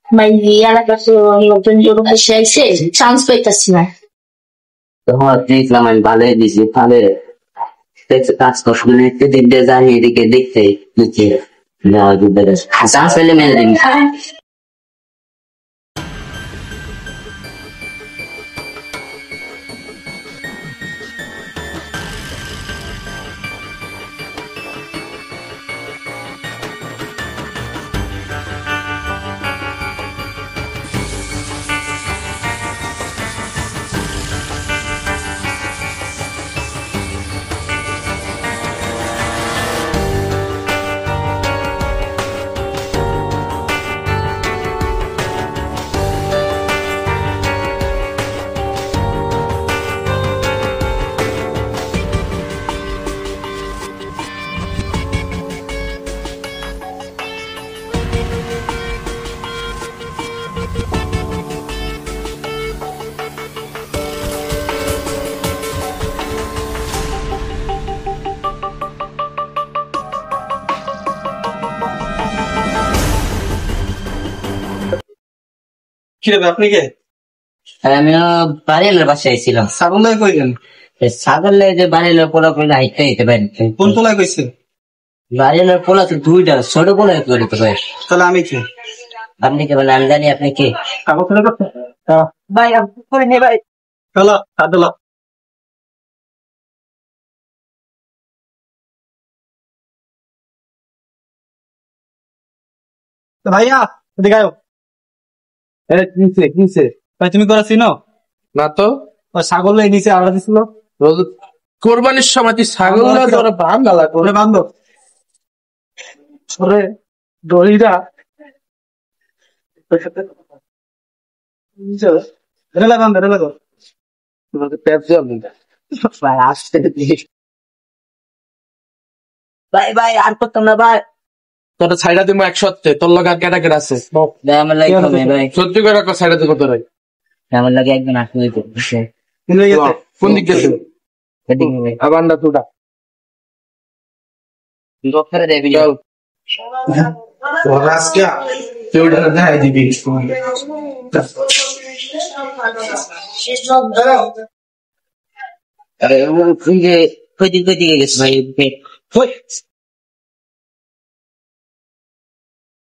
ভাই এলাকার তো লোকজন জোর এসে আইছে, চান্স পাইতাছি না। তখন দেখলাম আমি ভালোই দিছি, ভালো দেখছে কাজ কষ্ট একটু দিক দিয়ে যাই এদিকে দেখতে দিচ্ছে চান্স পেলে মেরে দিবি। কি রে আপনি কে? আমিও বাড়ির বাসায় ছিলাম। ছাগল কইলেন? ছাগল যে বাড়ির পোলা করলে হাইটটা দিতে পারেন। কোন পোলায় কইছে? বাড়ির পোলা তো দুইটা, ছোট পোলা করে তো ভাই। তাহলে আমি কে? আপনি কে বলেন? আমি জানি আপনি কে। ছাগল ফেলে করতে ভাই করে নে ভাই। চলো খাদলা ভাইয়া এদিকে আয়। কিনছে ভাই তুমি করা চিনো? না তো। ওই ছাগল এই নিচে আড়া দিছিল কোরবানির সময় তুই ছাগল বান্ধা ওরে বান্ধব ওরে দড়িটা রেলা বান্ধব রেলা কর। ভাই আসতে ভাই ভাই আর করতাম না ভাই। তোর ছাইডা দিব 100 তোর লগে আর কেটা কেটা আছে আমার লাগে ভাই, সত্যি করে ছাইডা দিব তোর আমার লাগে একজন আসলে কোন দিক গেছে আবার না তুটা ডক্টরে দেবি চল তোর আজকে তুই ওটা দেখাই দিবি। আরে কই দিকে গেছে ভাই?